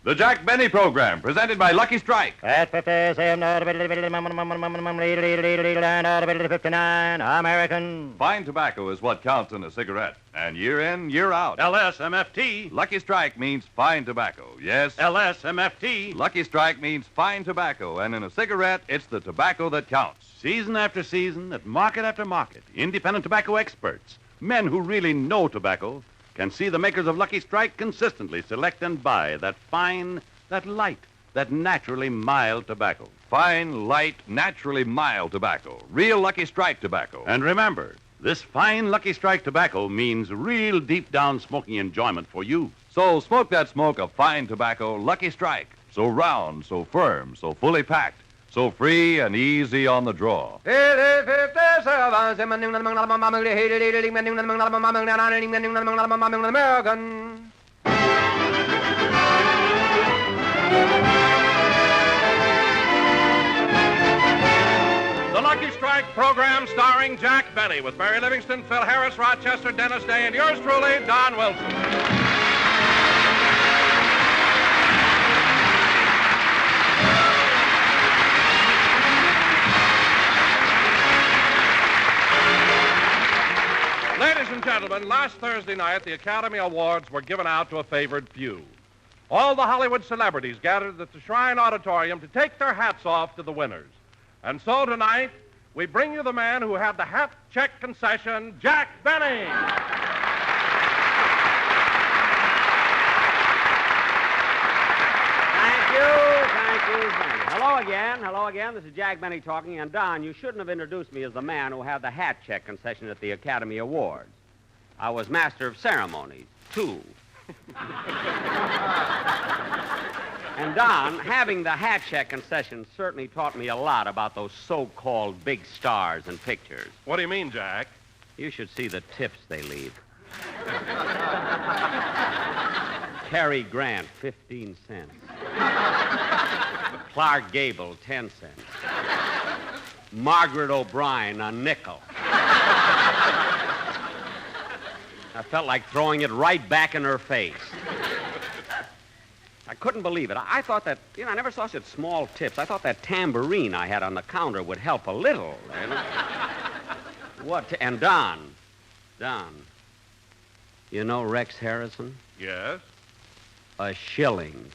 The Jack Benny Program, presented by Lucky Strike. At 57, 59, American. Fine tobacco is what counts in a cigarette. And year in, year out. LSMFT. Lucky Strike means fine tobacco. Yes. LSMFT. Lucky Strike means fine tobacco. And in a cigarette, it's the tobacco that counts. Season after season, at market after market, independent tobacco experts, men who really know tobacco, can see the makers of Lucky Strike consistently select and buy that fine, that light, that naturally mild tobacco. Fine, light, naturally mild tobacco. Real Lucky Strike tobacco. And remember, this fine Lucky Strike tobacco means real deep-down smoking enjoyment for you. So smoke that smoke of fine tobacco, Lucky Strike. So round, so firm, so fully packed, so free and easy on the draw. American. The Lucky Strike program starring Jack Benny with Mary Livingston, Phil Harris, Rochester, Dennis Day, and yours truly, Don Wilson. Ladies and gentlemen, last Thursday night, the Academy Awards were given out to a favored few. All the Hollywood celebrities gathered at the Shrine Auditorium to take their hats off to the winners. And so tonight, we bring you the man who had the hat check concession, Jack Benny. Thank you. Hello again. This is Jack Benny talking. And, Don, you shouldn't have introduced me as the man who had the hat check concession at the Academy Awards. I was master of ceremonies, too. And, Don, having the hat check concession certainly taught me a lot about those so-called big stars in pictures. What do you mean, Jack? You should see the tips they leave. Cary Grant, 15 cents. Clark Gable, 10 cents. Margaret O'Brien, a nickel. I felt like throwing it right back in her face. I couldn't believe it. I thought that, I never saw such small tips. I thought that tambourine I had on the counter would help a little. And Don, you know Rex Harrison? Yes? A shilling.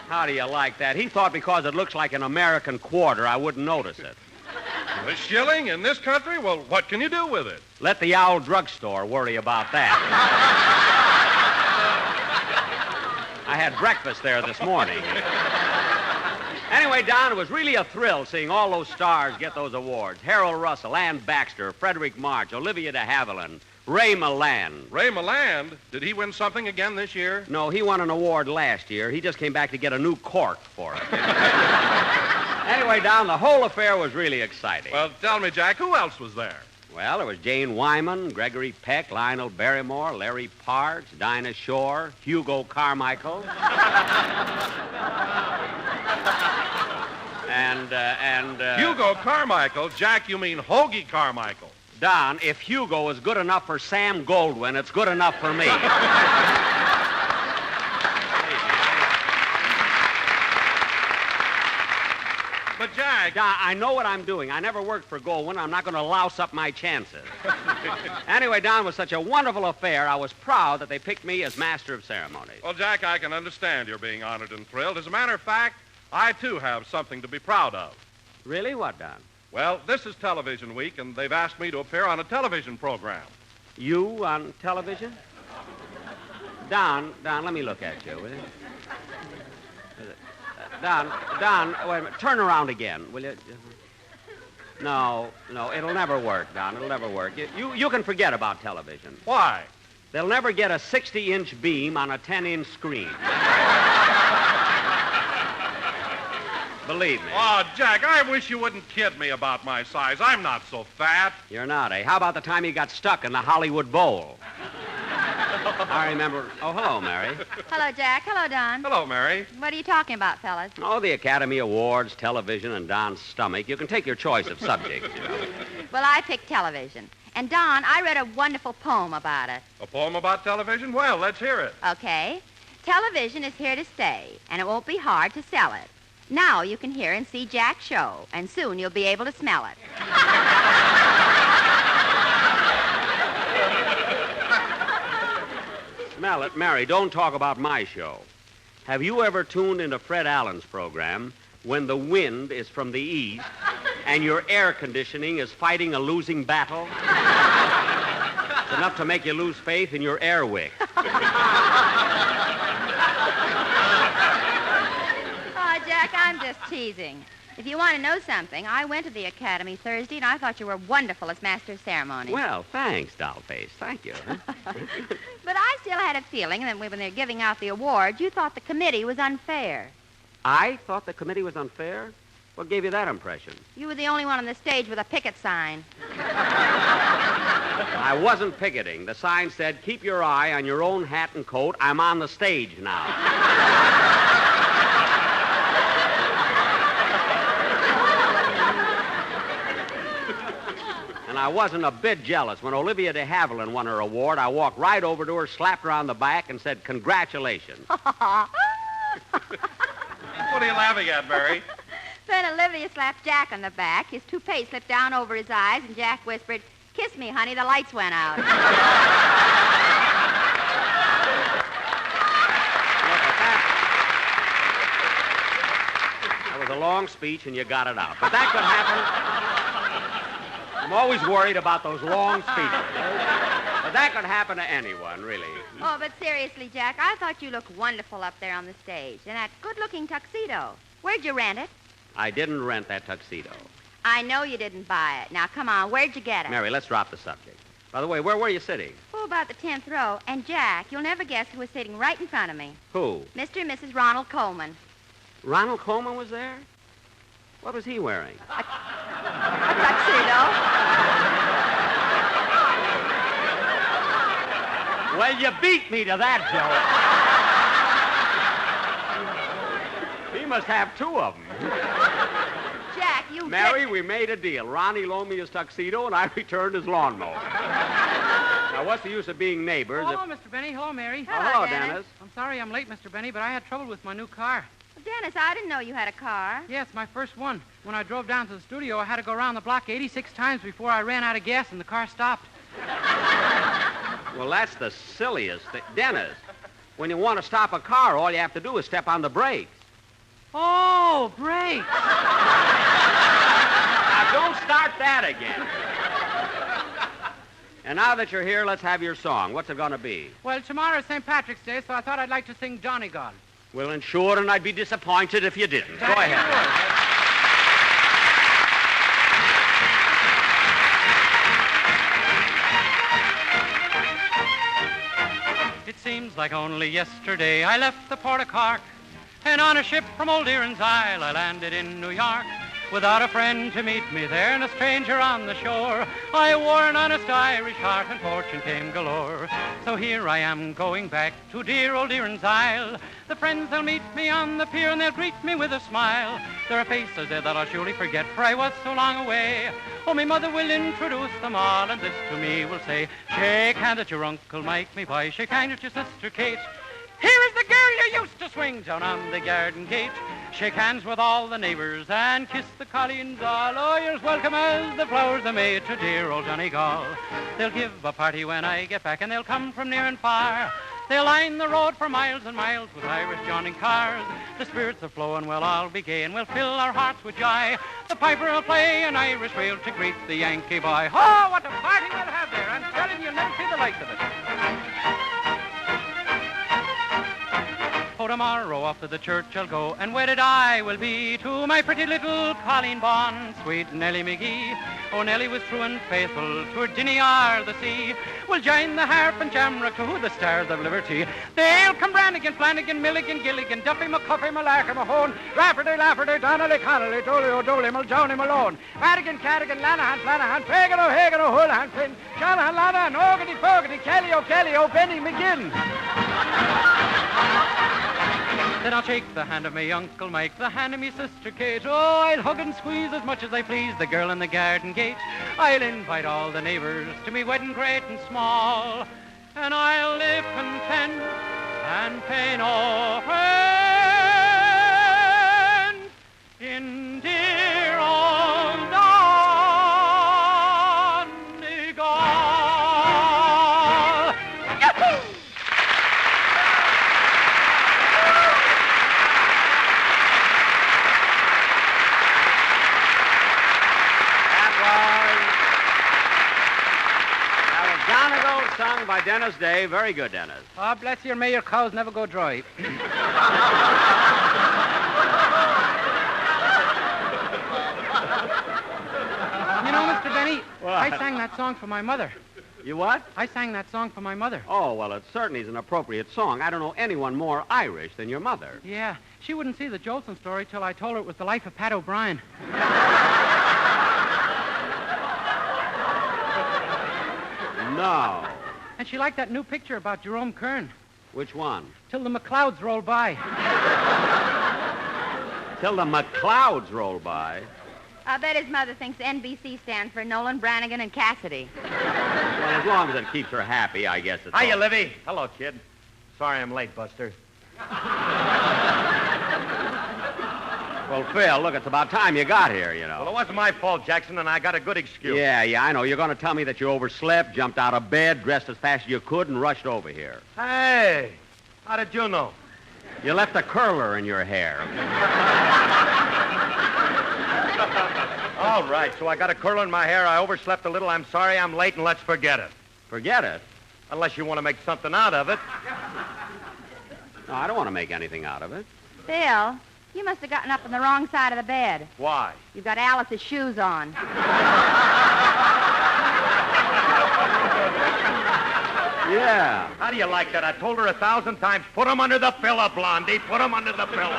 How do you like that? He thought because it looks like an American quarter, I wouldn't notice it. A shilling in this country? Well, what can you do with it? Let the Owl Drugstore worry about that. I had breakfast there this morning. Anyway, Don, it was really a thrill seeing all those stars get those awards. Harold Russell, Ann Baxter, Frederick March, Olivia de Havilland, Ray Milland. Ray Milland? Did he win something again this year? No, he won an award last year. He just came back to get a new cork for it. Anyway, Don, the whole affair was really exciting. Well, tell me, Jack, who else was there? Well, there was Jane Wyman, Gregory Peck, Lionel Barrymore, Larry Parks, Dinah Shore, Hugo Carmichael. Hugo Carmichael? Jack, you mean Hoagie Carmichael. Don, if Hugo is good enough for Sam Goldwyn, it's good enough for me. But, Jack... Don, I know what I'm doing. I never worked for Goldwyn. I'm not going to louse up my chances. Anyway, Don, it was such a wonderful affair. I was proud that they picked me as master of ceremonies. Well, Jack, I can understand you're being honored and thrilled. As a matter of fact, I, too, have something to be proud of. Really? What, Don? Well, this is Television Week, and they've asked me to appear on a television program. You on television? Don, let me look at you, will you? Don, wait a minute. Turn around again, will you? No, it'll never work, Don. It'll never work. You can forget about television. Why? They'll never get a 60-inch beam on a 10-inch screen. Believe me. Oh, Jack, I wish you wouldn't kid me about my size. I'm not so fat. You're not, eh? How about the time you got stuck in the Hollywood Bowl? I remember... Oh, hello, Mary. Hello, Jack. Hello, Don. Hello, Mary. What are you talking about, fellas? Oh, the Academy Awards, television, and Don's stomach. You can take your choice of subjects, Well, I picked television. And, Don, I read a wonderful poem about it. A poem about television? Well, let's hear it. Okay. Television is here to stay, and it won't be hard to sell it. Now you can hear and see Jack's show, and soon you'll be able to smell it. Smell it. Mary, don't talk about my show. Have you ever tuned into Fred Allen's program when the wind is from the east and your air conditioning is fighting a losing battle? It's enough to make you lose faith in your air wick. Oh, Jack, I'm just teasing. If you want to know something, I went to the Academy Thursday, and I thought you were wonderful as Master of Ceremonies. Well, thanks, Dollface. Thank you. But I still had a feeling that when they're giving out the awards, you thought the committee was unfair. I thought the committee was unfair? What gave you that impression? You were the only one on the stage with a picket sign. I wasn't picketing. The sign said, keep your eye on your own hat and coat. I'm on the stage now. And I wasn't a bit jealous. When Olivia de Havilland won her award, I walked right over to her, slapped her on the back, and said, congratulations. What are you laughing at, Mary? Then Olivia slapped Jack on the back. His toupee slipped down over his eyes, and Jack whispered, kiss me, honey, the lights went out. Look at that. That was a long speech, and you got it out. But that could happen. I'm always worried about those long speeches. But that could happen to anyone, really. Oh, but seriously, Jack, I thought you looked wonderful up there on the stage in that good-looking tuxedo. Where'd you rent it? I didn't rent that tuxedo. I know you didn't buy it. Now, come on, where'd you get it? Mary, let's drop the subject. By the way, where were you sitting? Oh, about the 10th row. And, Jack, you'll never guess who was sitting right in front of me. Who? Mr. and Mrs. Ronald Coleman. Ronald Coleman was there? What was he wearing? A tuxedo. Well, you beat me to that joke. He must have two of them. Jack, you... Mary, we made a deal. Ronnie loaned me his tuxedo, and I returned his lawnmower. Now, what's the use of being neighbors? Hello, Mr. Benny. Hello, Mary. Hello, Dennis. Dennis. I'm sorry I'm late, Mr. Benny, but I had trouble with my new car. Dennis, I didn't know you had a car. Yes, my first one. When I drove down to the studio, I had to go around the block 86 times before I ran out of gas and the car stopped. Well, that's the silliest thing. Dennis, when you want to stop a car, all you have to do is step on the brakes. Oh, brakes. Now, don't start that again. And now that you're here, let's have your song. What's it going to be? Well, tomorrow's St. Patrick's Day, so I thought I'd like to sing Johnny God. Well, and sure, and I'd be disappointed if you didn't. Go ahead. It seems like only yesterday I left the port of Cork, and on a ship from Old Erin's Isle I landed in New York. Without a friend to meet me there and a stranger on the shore, I wore an honest Irish heart and fortune came galore. So here I am going back to dear Old Erin's Isle. The friends, they'll meet me on the pier and they'll greet me with a smile. There are faces there that I'll surely forget, for I was so long away. Oh, my mother will introduce them all, and this to me will say, shake hands at your Uncle Mike, me boy, shake hands at your sister Kate. Here is the girl you used to swing down on the garden gate. Shake hands with all the neighbors and kiss the colleens all. Oh, you're as welcome as the flowers they made to dear old Johnny Gall. They'll give a party when I get back, and they'll come from near and far. They'll line the road for miles and miles with Irish Johnny cars. The spirits are flowing, we'll all be gay, and we'll fill our hearts with joy. The piper will play an Irish reel to greet the Yankee boy. Oh, what a party we'll have there! I'm telling you, you'll never see the likes of it. Oh, tomorrow off to the church I'll go, and wedded I will be to my pretty little Colleen Bond, sweet Nellie McGee. Oh, Nellie was true and faithful to her Dinny or the sea. We'll join the harp and jamrock to the stars of liberty. They'll come Brannigan, Flanagan, Milligan, Gilligan, Duffy, McCuffy, Malarkey, Mahone, Rafferty, Lafferty, Donnelly, Connolly, Dolly, O'Doly, Muldowney, Malone, Madigan, Cadigan, Lanahan, Flanahan, Fagan, O'Hagan, O'Houlihan, Quinn, Shanahan, Lanahan, Ogety, Fogarty, Kelly, O'Kelly, O'Benny, McGinn. Then I'll shake the hand of me Uncle Mike, the hand of me sister Kate. Oh, I'll hug and squeeze as much as I please the girl in the garden gate. I'll invite all the neighbors to me wedding great and small. And I'll live content and pay no rent in dear old Donegal. Yahoo! Donegal, sung by Dennis Day. Very good, Dennis. Oh, bless you, and may your cows never go dry. You know, Mr. Benny, What? I sang that song for my mother. You what? I sang that song for my mother. Oh, well, it certainly is an appropriate song. I don't know anyone more Irish than your mother. Yeah, she wouldn't see the Jolson story till I told her it was the life of Pat O'Brien. No. And she liked that new picture about Jerome Kern. Which one? Till the McLeods roll by. Till the McLeods roll by. I bet his mother thinks NBC stands for Nolan, Brannigan, and Cassidy. Well, as long as it keeps her happy, I guess it's Hiya, all- Livy. Hello, kid. Sorry I'm late, Buster. Well, Phil, look, it's about time you got here, you know. Well, it wasn't my fault, Jackson, and I got a good excuse. Yeah, I know. You're going to tell me that you overslept, jumped out of bed, dressed as fast as you could, and rushed over here. Hey, how did you know? You left a curler in your hair. All right, so I got a curl in my hair. I overslept a little. I'm sorry I'm late, and let's forget it. Forget it. Unless you want to make something out of it. No, I don't want to make anything out of it. Bill, you must have gotten up on the wrong side of the bed. Why? You've got Alice's shoes on. Yeah. How do you like that? I told her 1,000 times, put 'em under the pillow, Blondie. Put 'em under the pillow.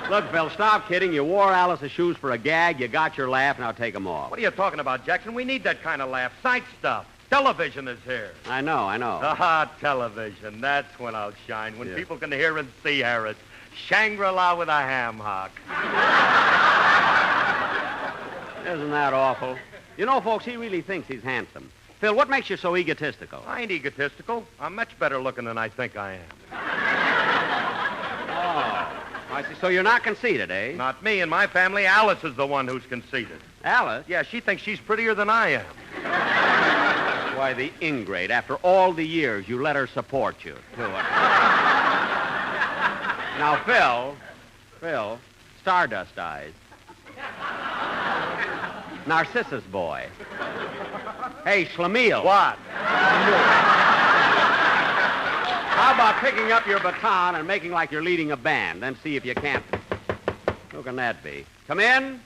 Look, Phil, stop kidding. You wore Alice's shoes for a gag. You got your laugh. Now take them off. What are you talking about, Jackson? We need that kind of laugh. Sight stuff. Television is here. I know. Ah, television. That's when I'll shine. When Yeah. people can hear and see Harris. Shangri-La with a ham hock. Isn't that awful? You know, folks, he really thinks he's handsome. Phil, what makes you so egotistical? I ain't egotistical. I'm much better looking than I think I am. Oh, I see. So you're not conceited, eh? Not me and my family. Alice is the one who's conceited. Alice? Yeah, she thinks she's prettier than I am. Why, the ingrate. After all the years you let her support you to it. Now, Phil, Stardust Eyes. Narcissus Boy. Hey, Schlemiel. What? How about picking up your baton and making like you're leading a band, then see if you can't. Who can that be? Come in.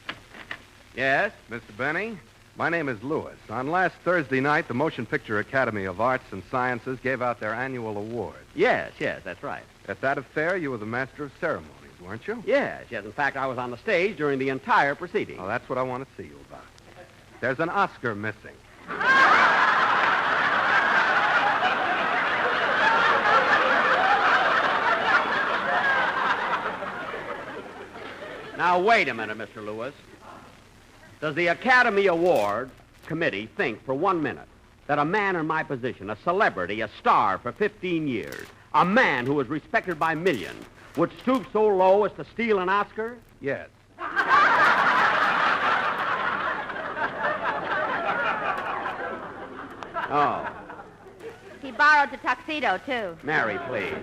Yes? Mr. Benny, my name is Lewis. On last Thursday night, the Motion Picture Academy of Arts and Sciences gave out their annual award. Yes, that's right. At that affair, you were the master of ceremonies, weren't you? Yes. In fact, I was on the stage during the entire proceeding. Well, that's what I want to see you about. There's an Oscar missing. Now, wait a minute, Mr. Lewis. Does the Academy Award Committee think for 1 minute that a man in my position, a celebrity, a star for 15 years, a man who was respected by millions, would stoop so low as to steal an Oscar? Yes. Oh. He borrowed the tuxedo, too. Mary, please.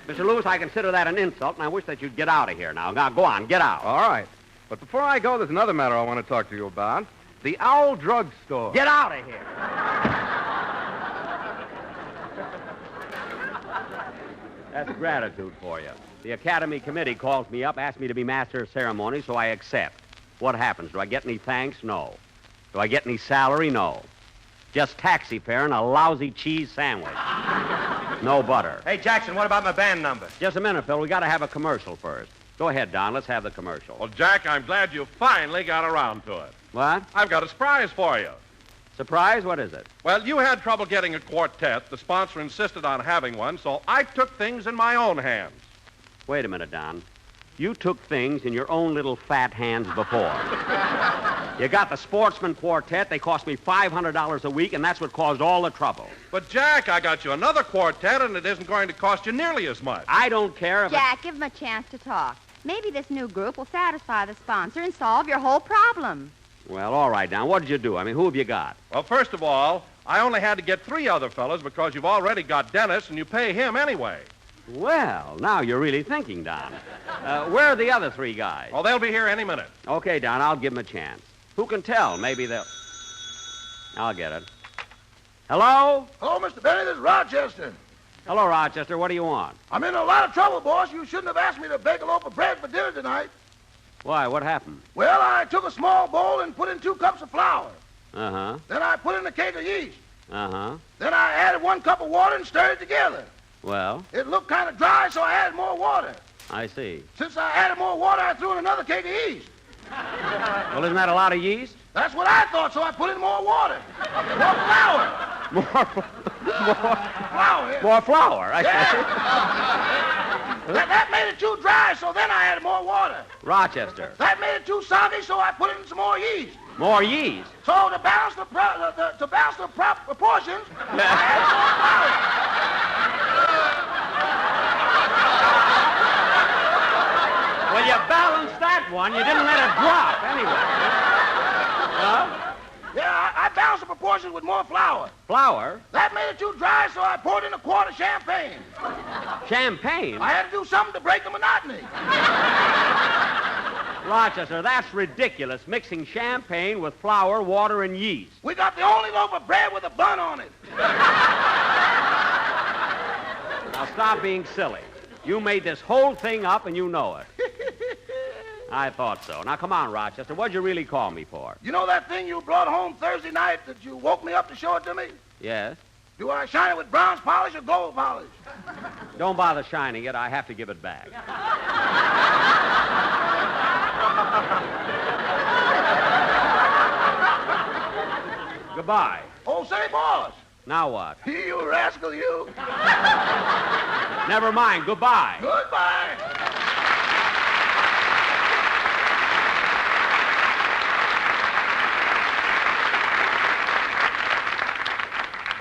Mr. Lewis, I consider that an insult, and I wish that you'd get out of here now. Now, go on, get out. All right. But before I go, there's another matter I want to talk to you about. The Owl Drug Store. Get out of here. That's gratitude for you. The Academy Committee calls me up, asks me to be master of ceremonies, so I accept. What happens? Do I get any thanks? No. Do I get any salary? No. Just taxi fare and a lousy cheese sandwich. No butter. Hey, Jackson, what about my band number? Just a minute, Phil. We got to have a commercial first. Go ahead, Don. Let's have the commercial. Well, Jack, I'm glad you finally got around to it. What? I've got a surprise for you. Surprise? What is it? Well, you had trouble getting a quartet. The sponsor insisted on having one, so I took things in my own hands. Wait a minute, Don. You took things in your own little fat hands before. You got the Sportsmen Quartet. They cost me $500 a week, and that's what caused all the trouble. But, Jack, I got you another quartet, and it isn't going to cost you nearly as much. I don't care if Jack, give him a chance to talk. Maybe this new group will satisfy the sponsor and solve your whole problem. Well, all right, Don. What did you do? I mean, who have you got? Well, first of all, I only had to get 3 other fellas because you've already got Dennis, and you pay him anyway. Well, now you're really thinking, Don. Where are the other 3 guys? Well, they'll be here any minute. Okay, Don, I'll give them a chance. Who can tell? Maybe they'll... I'll get it. Hello? Hello, Mr. Benny. This is Rochester. Hello, Rochester. What do you want? I'm in a lot of trouble, boss. You shouldn't have asked me to bake a loaf of bread for dinner tonight. Why? What happened? Well, I took a small bowl and put in 2 cups of flour. Uh-huh. Then I put in a cake of yeast. Uh-huh. Then I added 1 cup of water and stirred it together. Well, It looked kind of dry, so I added more water. I see. Since I added more water, I threw in another cake of yeast. Well, isn't that a lot of yeast? That's what I thought, so I put in more water. More flour. Flour. Yeah. More flour. I That made it too dry, so then I added more water. Rochester. That made it too soggy, so I put in some more yeast. More yeast. So to balance the proportions, I added more flour. Well, you balanced that one. You didn't let it drop anyway. Huh? Yeah, I balanced the proportions with more flour. Flour? That made it too dry, so I poured in a quart of champagne. Champagne? I had to do something to break the monotony. Rochester, that's ridiculous, mixing champagne with flour, water, and yeast. We got the only loaf of bread with a bun on it. Now, stop being silly. You made this whole thing up, and you know it. I thought so. Now, come on, Rochester. What'd you really call me for? You know that thing you brought home Thursday night that you woke me up to show it to me? Yes? Do I shine it with bronze polish or gold polish? Don't bother shining it. I have to give it back. Goodbye. Oh, say, boss. Now what? You rascal, you. Never mind. Goodbye. Goodbye.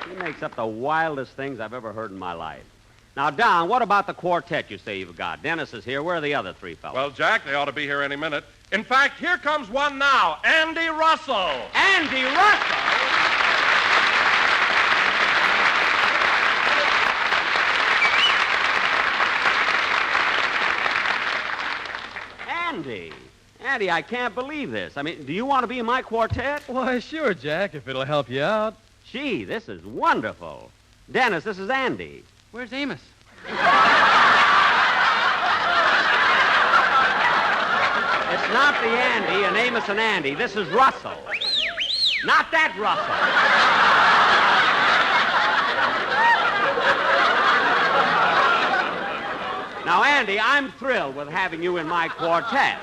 He makes up the wildest things I've ever heard in my life. Now, Don, what about the quartet you say you've got? Dennis is here. Where are the other 3 fellows? Well, Jack, they ought to be here any minute. In fact, here comes one now, Andy Russell. Andy Russell? Andy, I can't believe this. I mean, do you want to be in my quartet? Why, sure, Jack, if it'll help you out. Gee, this is wonderful. Dennis, this is Andy. Where's Amos? It's not the Andy and Amos and Andy. This is Russell. Not that Russell. Now, Andy, I'm thrilled with having you in my quartet.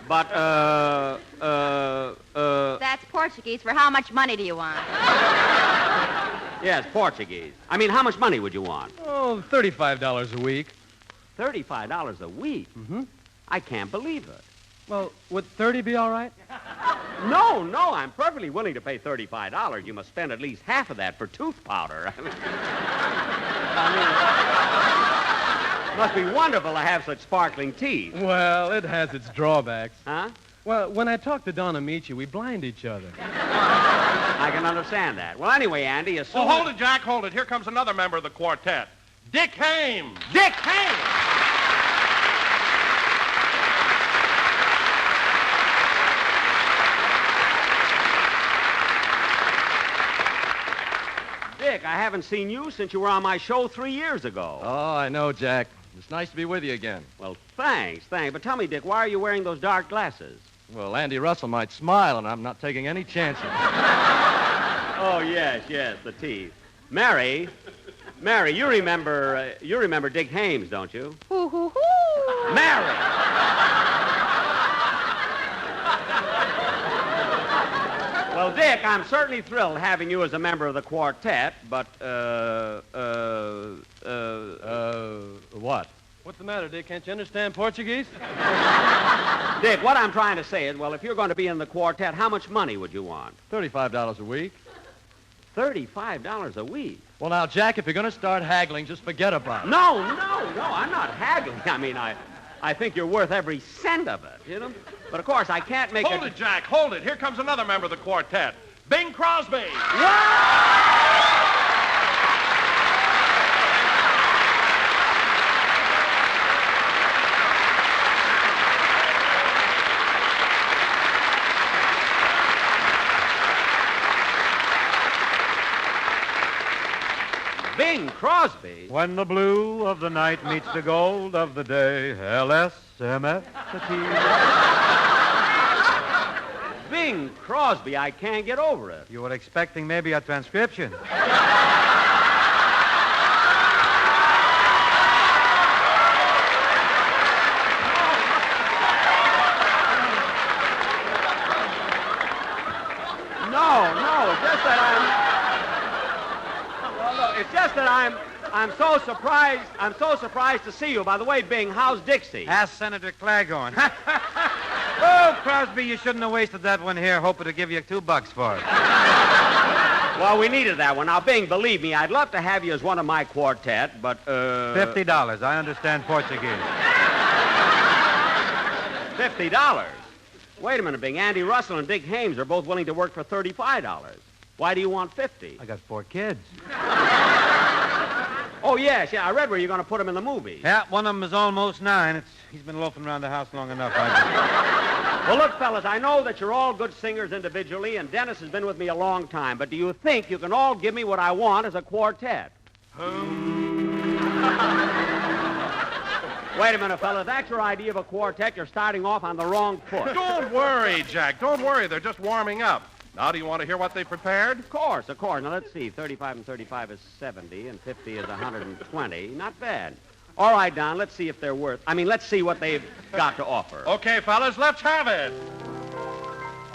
But, That's Portuguese. For how much money do you want? Yes, Portuguese. I mean, how much money would you want? Oh, $35 a week. $35 a week? Mm-hmm. I can't believe it. Well, would 30 be all right? No, I'm perfectly willing to pay $35. You must spend at least half of that for tooth powder. It must be wonderful to have such sparkling teeth. Well, it has its drawbacks. Huh? Well, when I talk to Don Amici, we blind each other. I can understand that. Well, anyway, Andy, as soon Oh, hold it, Jack, hold it. Here comes another member of the quartet, Dick Hames. Dick Hames! Dick, I haven't seen you since you were on my show 3 years ago. Oh, I know, Jack. It's nice to be with you again. Well, thanks. But tell me, Dick, why are you wearing those dark glasses? Well, Andy Russell might smile, and I'm not taking any chances. Oh, yes, the teeth. Mary, you remember Dick Hames, don't you? Hoo, hoo, hoo. Mary! Well, Dick, I'm certainly thrilled having you as a member of the quartet, but, What? What's the matter, Dick? Can't you understand Portuguese? Dick, what I'm trying to say is, well, if you're going to be in the quartet, how much money would you want? $35 a week. $35 a week? Well, now, Jack, if you're going to start haggling, just forget about it. No, I'm not haggling. I mean, I think you're worth every cent of it, you know? But, of course, I can't make Hold it, Jack, hold it. Here comes another member of the quartet, Bing Crosby. Bing Crosby? When the blue of the night meets the gold of the day, LSMF. Bing Crosby, I can't get over it. You were expecting maybe a transcription. No, it's just that It's just that I'm so surprised. I'm so surprised to see you. By the way, Bing, how's Dixie? Ask Senator Claghorn. Oh, Crosby, you shouldn't have wasted that one here, hoping to give you $2 for it. Well, we needed that one. Now, Bing, believe me, I'd love to have you as one of my quartet, but, $50. I understand Portuguese. $50? Wait a minute, Bing. Andy Russell and Dick Hames are both willing to work for $35. Why do you want 50? I got 4 kids. Oh, yes, I read where you're going to put them in the movie. Yeah, one of them is almost 9. He's been loafing around the house long enough. Well, look, fellas, I know that you're all good singers individually, and Dennis has been with me a long time, but do you think you can all give me what I want as a quartet? Wait a minute, fella. If that's your idea of a quartet, you're starting off on the wrong foot. Don't worry, Jack. Don't worry. They're just warming up. Now, do you want to hear what they prepared? Of course. Now, let's see. 35 and 35 is 70, and 50 is 120. Not bad. All right, Don, let's see if they're let's see what they've got to offer. Okay, fellas, let's have it.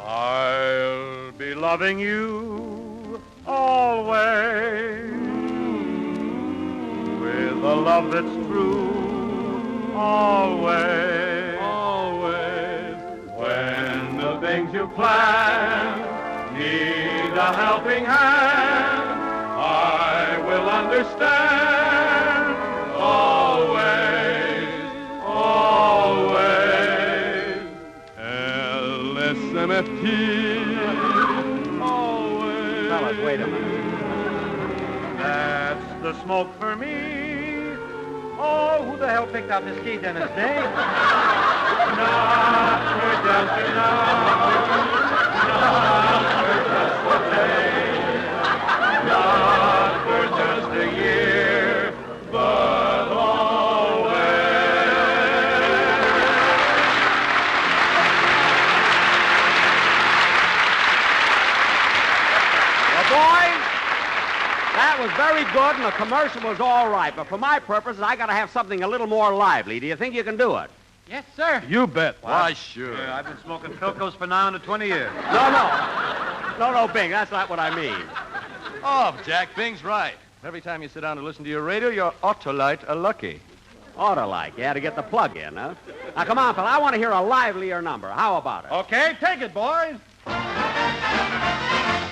I'll be loving you always with a love that's true, always, always. When the things you plan need a helping hand, I will understand, always, always. LSMFT, always. Fellas, wait a minute. That's the smoke for me. Oh, who the hell picked out this key, Dennis Day? Not for just a day, not for just a year, but always. Well, boys, that was very good, and the commercial was all right. But for my purposes, I got to have something a little more lively. Do you think you can do it? Yes, sir. You bet. Why, sure. Yeah, I've been smoking Philcos for now under 20 years. No, Bing, that's not what I mean. Oh, Jack, Bing's right. Every time you sit down to listen to your radio, you're Autolite a lucky. Oughta-like, to get the plug in, huh? Now, come on, fella, I want to hear a livelier number. How about it? Okay, take it, boys.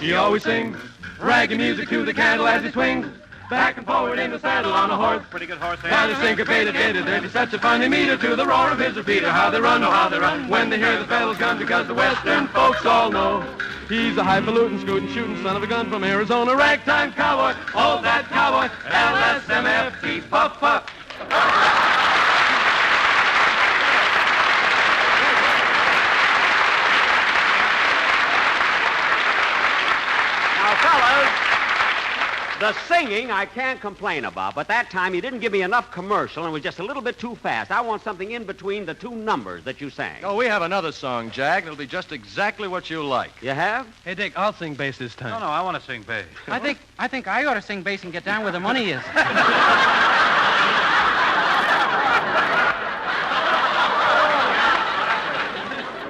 He always sings ragged music to the candle as he swings back and forward in the saddle on a horse. Pretty good horse, While the syncopated enter, there's such a funny meter to the roar of his repeater. How they run, oh, how they run when they hear the fellow's gun, because the western folks all know he's a highfalutin, scootin', shootin' son of a gun from Arizona. Ragtime cowboy, oh, that cowboy, LSMFT, puff, puff. Now, fellas, the singing I can't complain about, but that time you didn't give me enough commercial and it was just a little bit too fast. I want something in between the two numbers that you sang. Oh, we have another song, Jack. It'll be just exactly what you like. You have? Hey, Dick, I'll sing bass this time. No, I want to sing bass. I think I ought to sing bass and get down where the money is.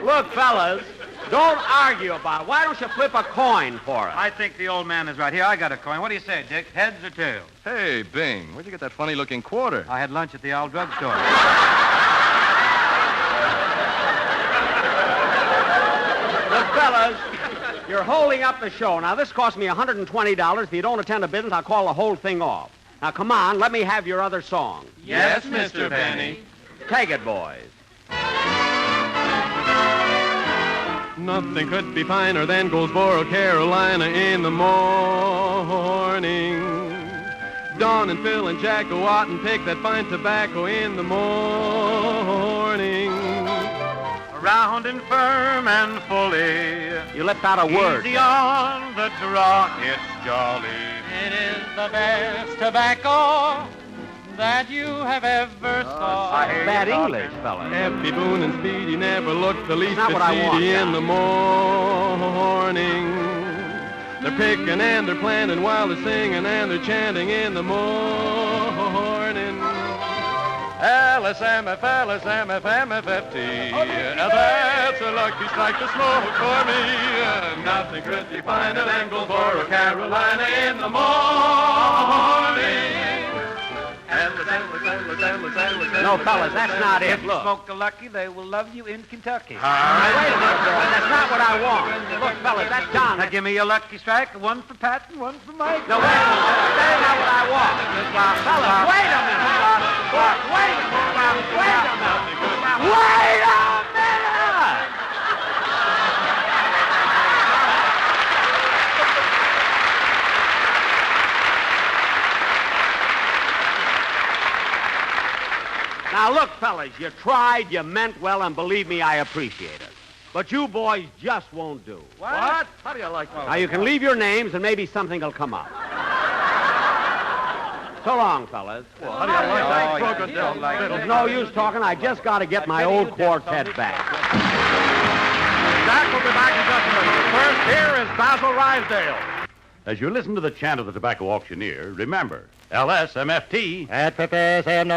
Look, fellas, Don't argue about it. Why don't you flip a coin for us? I think the old man is right. Here, I got a coin. What do you say, Dick? Heads or tails? Hey, Bing, where'd you get that funny-looking quarter? I had lunch at the old drugstore. Look, fellas, you're holding up the show. Now, this cost me $120. If you don't attend the business, I'll call the whole thing off. Now, come on, let me have your other song. Yes, Mr. Penny. Take it, boys. Nothing could be finer than Goldsboro, Carolina in the morning. Don and Phil and Jack go out and pick that fine tobacco in the morning. Round and firm and fully. You left out a word. Easy on the draw, it's jolly. It is the best tobacco that you have ever saw. Bad English, fellas. Effie Boone and Speedy never looked the least Not bit what I want, seedy in John. the morning. They're picking and they're planting while they're singing and they're chanting in the morning. LSMF, LSMF, MFFT. That's a lucky strike to smoke for me. Nothing could be finer than Goldsboro, Carolina in the morning. No, fellas, that's not it. Look. Smoke the lucky, they will love you in Kentucky. Wait a minute, boy. That's not what I want. Look, fellas, that's John. Now give me your lucky strike, one for Pat and one for Mike. No, wait a minute. That's not what I want. Fellas, wait a minute. Look, wait a minute. Wait a minute. Wait a minute. Now, look, fellas, you tried, you meant well, and believe me, I appreciate it. But you boys just won't do. What? How do you like that? Now, you can leave your names, and maybe something will come up. So long, fellas. Well, how do you like that? Crocodile. There's no use talking. I just got to get my old quartet back. Jack will be back in just a minute. First, here is Basil Rysdale. As you listen to the chant of the tobacco auctioneer, remember, LSMFT. At 57,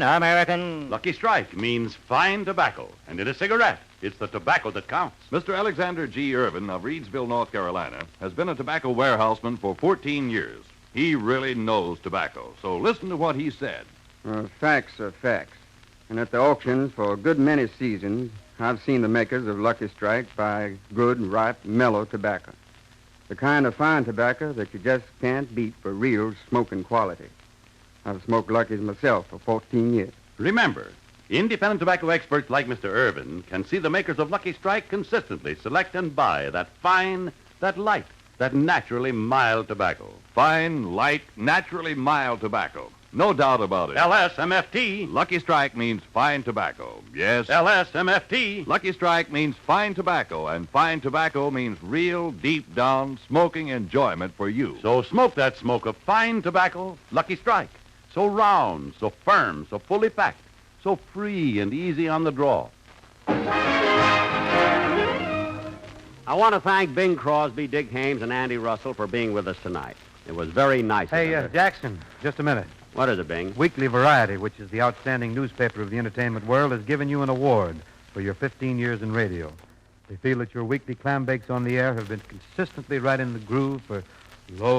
American. Lucky Strike means fine tobacco. And in a cigarette, it's the tobacco that counts. Mr. Alexander G. Irvin of Reedsville, North Carolina, has been a tobacco warehouseman for 14 years. He really knows tobacco, so listen to what he said. Facts are facts. And at the auctions for a good many seasons, I've seen the makers of Lucky Strike buy good, ripe, mellow tobacco. The kind of fine tobacco that you just can't beat for real smoking quality. I've smoked Lucky's myself for 14 years. Remember, independent tobacco experts like Mr. Irvin can see the makers of Lucky Strike consistently select and buy that fine, that light, that naturally mild tobacco. Fine, light, naturally mild tobacco. No doubt about it. LSMFT. Lucky Strike means fine tobacco. Yes. LSMFT. Lucky Strike means fine tobacco, and fine tobacco means real, deep-down smoking enjoyment for you. So smoke that smoke of fine tobacco, Lucky Strike. So round, so firm, so fully packed, so free and easy on the draw. I want to thank Bing Crosby, Dick Hames, and Andy Russell for being with us tonight. It was very nice Hey, of them. Jackson, just a minute. What is it, Bing? Weekly Variety, which is the outstanding newspaper of the entertainment world, has given you an award for your 15 years in radio. They feel that your weekly clam bakes on the air have been consistently right in the groove for,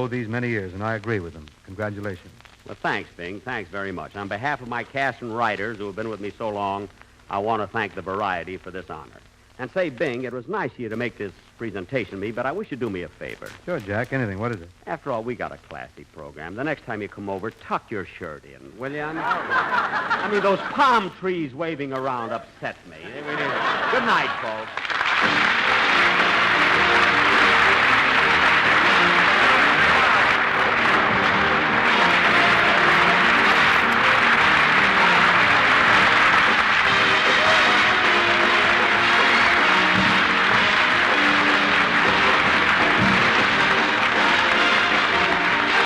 these many years, and I agree with them. Congratulations. Well, thanks, Bing. Thanks very much. On behalf of my cast and writers who have been with me so long, I want to thank the Variety for this honor. And say, Bing, it was nice of you to make this presentation to me, but I wish you'd do me a favor. Sure, Jack. Anything. What is it? After all, we got a classy program. The next time you come over, tuck your shirt in, will you? I mean, those palm trees waving around upset me. Good night, folks.